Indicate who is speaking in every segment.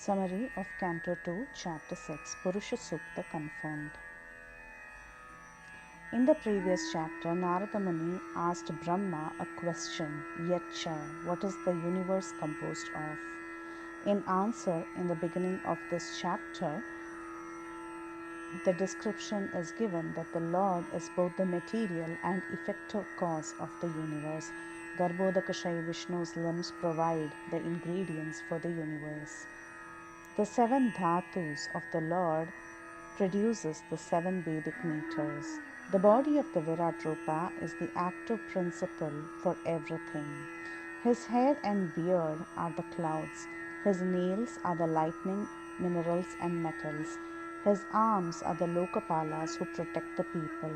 Speaker 1: Summary of Canto 2, Chapter 6, Purusha Sukta confirmed. In the previous chapter, Narada Muni asked Brahma a question, Yacha, what is the universe composed of? In answer, in the beginning of this chapter, the description is given that the Lord is both the material and effective cause of the universe. Garbhodakashayi Vishnu's limbs provide the ingredients for the universe. The 7 dhatus of the Lord produces the 7 Vedic meters. The body of the Virat Rupa is the active principle for everything. His hair and beard are the clouds. His nails are the lightning, minerals and metals. His arms are the Lokapalas who protect the people.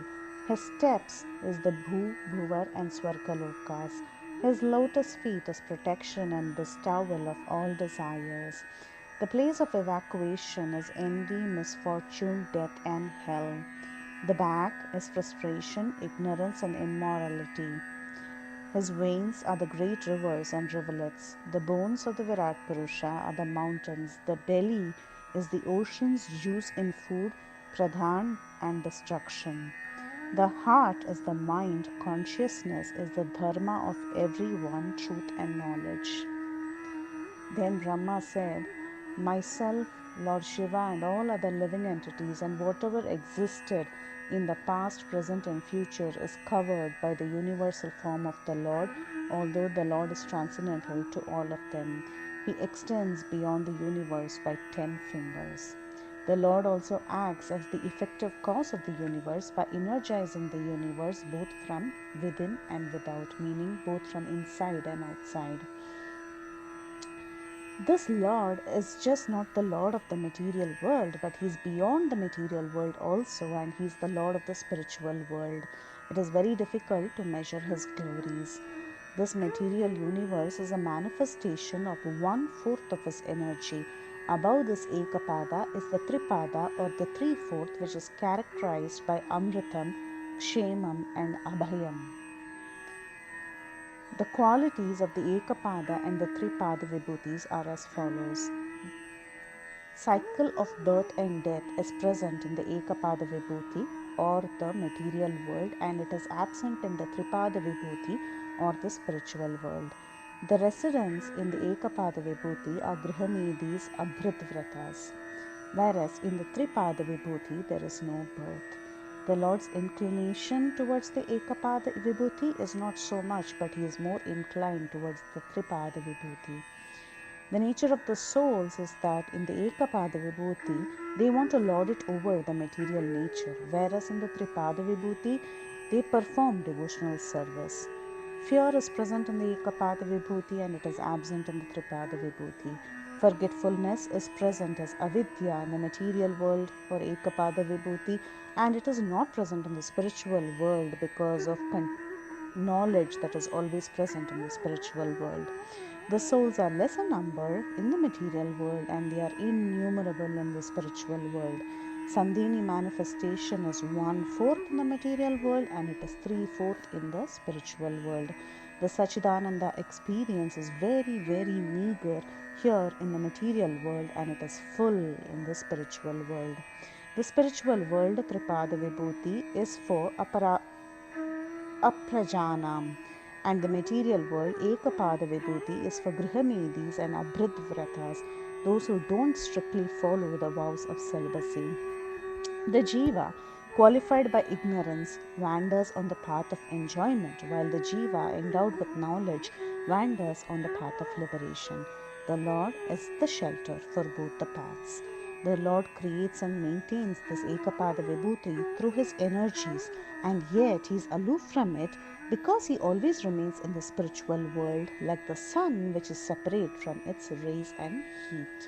Speaker 1: His steps is the Bhu, Bhuvar and Swargalokas. His lotus feet is protection and bestowal of all desires. The place of evacuation is envy, misfortune, death, and hell. The back is frustration, ignorance, and immorality. His veins are the great rivers and rivulets. The bones of the Virat Purusha are the mountains. The belly is the oceans used in food, pradhan, and destruction. The heart is the mind. Consciousness is the dharma of everyone, truth and knowledge. Then Brahma said, myself, Lord Shiva, and all other living entities, and whatever existed in the past, present, and future is covered by the universal form of the Lord, although the Lord is transcendental to all of them. He extends beyond the universe by 10 fingers. The Lord also acts as the effective cause of the universe by energizing the universe both from within and without, meaning both from inside and outside. This Lord is just not the Lord of the material world, but He is beyond the material world also, and He is the Lord of the spiritual world. It is very difficult to measure His glories. This material universe is a manifestation of 1/4 of His energy. Above this Ekapada is the Tripada or the 3/4, which is characterized by Amritam, Kshemam, and Abhayam. The qualities of the Ekapada and the Tripada Vibhutis are as follows. Cycle of birth and death is present in the Ekapada Vibhuti or the material world, and it is absent in the Tripada Vibhuti or the spiritual world. The residents in the Ekapada Vibhuti are Grihamedis, Abhridvratas, whereas in the Tripada Vibhuti there is no birth. The Lord's inclination towards the Ekapada Vibhuti is not so much, but He is more inclined towards the Tripada Vibhuti. The nature of the souls is that in the Ekapada Vibhuti, they want to lord it over the material nature, whereas in the Tripada Vibhuti, they perform devotional service. Fear is present in the Ekapada Vibhuti and it is absent in the Tripada Vibhuti. Forgetfulness is present as avidya in the material world or Ekapada Vibhuti, and it is not present in the spiritual world because of knowledge that is always present in the spiritual world. The souls are less in number in the material world and they are innumerable in the spiritual world. Sandhini manifestation is 1/4 in the material world and it is 3/4 in the spiritual world. The Sachidananda experience is very, very meager here in the material world and it is full in the spiritual world. The spiritual world, Tripada Vibhuti, is for Aprajanam, and the material world, Ekapada Vibhuti, is for Grihamedis and Abhridvratas, those who don't strictly follow the vows of celibacy. The Jiva, qualified by ignorance, wanders on the path of enjoyment, while the Jiva, endowed with knowledge, wanders on the path of liberation. The Lord is the shelter for both the paths. The Lord creates and maintains this Ekapada Vibhuti through His energies, and yet He is aloof from it because He always remains in the spiritual world like the sun, which is separate from its rays and heat.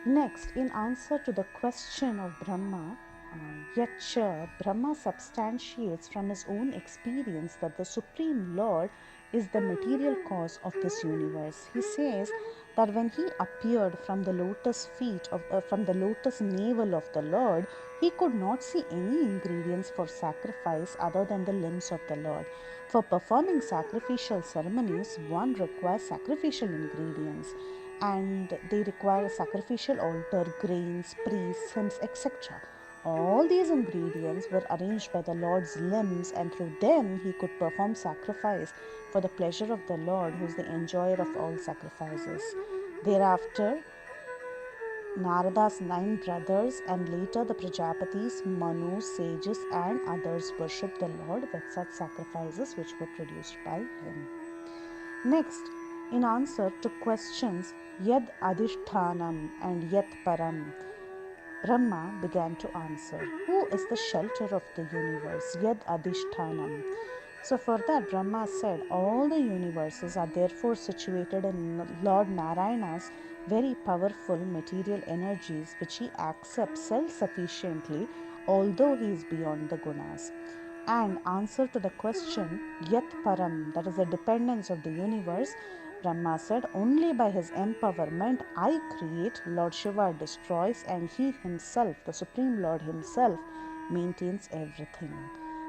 Speaker 1: Next, in answer to the question of Brahma, Yacha, Brahma substantiates from his own experience that the Supreme Lord is the material cause of this universe. He says that when He appeared from the lotus from the lotus navel of the Lord, He could not see any ingredients for sacrifice other than the limbs of the Lord. For performing sacrificial ceremonies, one requires sacrificial ingredients. and they require a sacrificial altar, grains, priests, hymns, etc. All these ingredients were arranged by the Lord's limbs, and through them he could perform sacrifice for the pleasure of the Lord, who is the enjoyer of all sacrifices. Thereafter, Narada's 9 brothers and later the Prajapatis, Manus, sages, and others worshipped the Lord with such sacrifices which were produced by him. Next, in answer to questions Yad Adhishthanam and Yat Param, Brahma began to answer, who is the shelter of the universe? Yad Adhishthanam. So for that, Brahma said, all the universes are therefore situated in Lord Narayana's very powerful material energies, which he accepts self-sufficiently, although he is beyond the gunas. And answer to the question, Yat Param, that is the dependence of the universe, Brahma said, only by his empowerment I create, Lord Shiva destroys, and he himself, the Supreme Lord himself, maintains everything.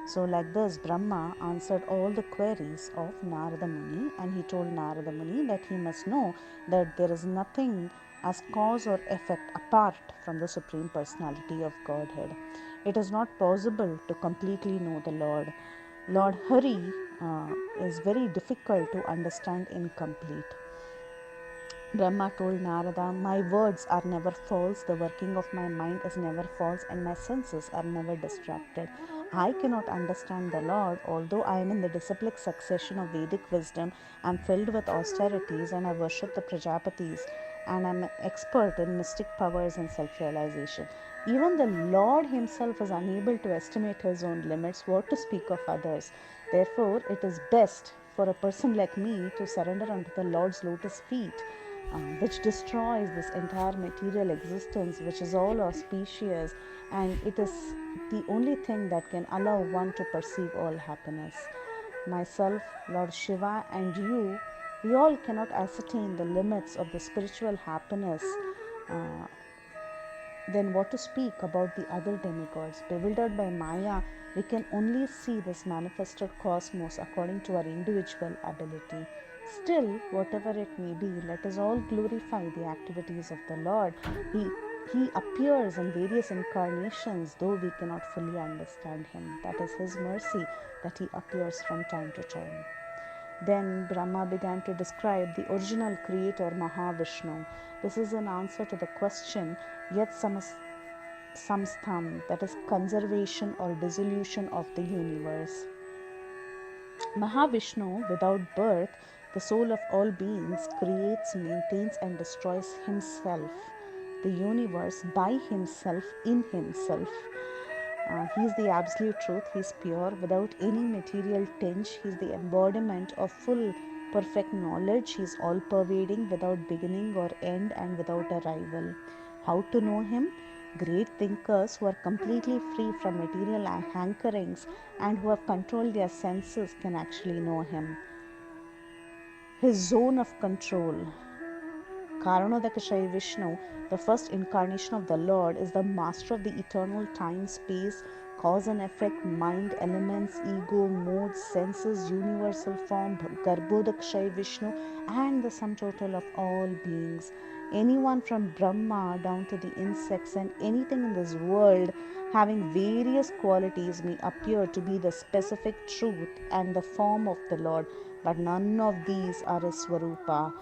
Speaker 1: So like this, Brahma answered all the queries of Narada Muni, and he told Narada Muni that he must know that there is nothing as cause or effect apart from the Supreme Personality of Godhead. It is not possible to completely know the Lord. Lord Hari is very difficult to understand incomplete. Brahma told Narada, my words are never false, the working of my mind is never false, and my senses are never distracted. I cannot understand the Lord, although I am in the disciplic succession of Vedic wisdom, I am filled with austerities, and I worship the Prajapatis, and I am an expert in mystic powers and self-realization. Even the Lord himself is unable to estimate his own limits, what to speak of others. Therefore, it is best for a person like me to surrender unto the Lord's lotus feet, which destroys this entire material existence, which is all auspicious, and it is the only thing that can allow one to perceive all happiness. Myself, Lord Shiva, and you, we all cannot ascertain the limits of the spiritual happiness. Then what to speak about the other demigods? Bewildered by Maya, we can only see this manifested cosmos according to our individual ability. Still, whatever it may be, let us all glorify the activities of the Lord. He appears in various incarnations, though we cannot fully understand him. That is his mercy that he appears from time to time. Then Brahma began to describe the original creator, Mahavishnu. This is an answer to the question, Yat Samstham, that is conservation or dissolution of the universe. Mahavishnu, without birth, the soul of all beings, creates, maintains, and destroys himself, the universe by himself, in himself. He is the absolute truth. He is pure, without any material tinge. He is the embodiment of full, perfect knowledge. He is all-pervading, without beginning or end, and without a rival. How to know him? Great thinkers who are completely free from material hankerings and who have controlled their senses can actually know him. His zone of control. Karanodakashayi Vishnu, the first incarnation of the Lord, is the master of the eternal time, space, cause and effect, mind, elements, ego, modes, senses, universal form, Garbhodakashayi Vishnu, and the sum total of all beings. Anyone from Brahma down to the insects and anything in this world having various qualities may appear to be the specific truth and the form of the Lord, but none of these are his Swarupa,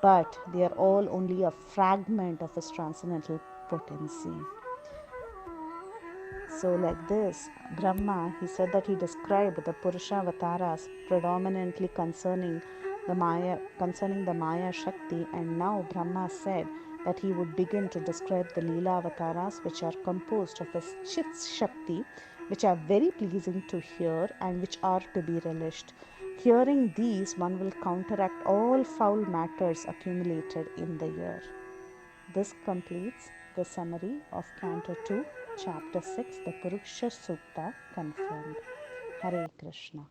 Speaker 1: but they are all only a fragment of his transcendental potency. So like this, Brahma, he said that he described the Purusha avatars predominantly concerning the Maya Shakti, and now Brahma said that he would begin to describe the Leela avatars, which are composed of his Chit Shakti, which are very pleasing to hear and which are to be relished. Hearing these, one will counteract all foul matters accumulated in the year. This completes the summary of Canto 2, Chapter 6, the Purusha Sukta confirmed. Hare Krishna.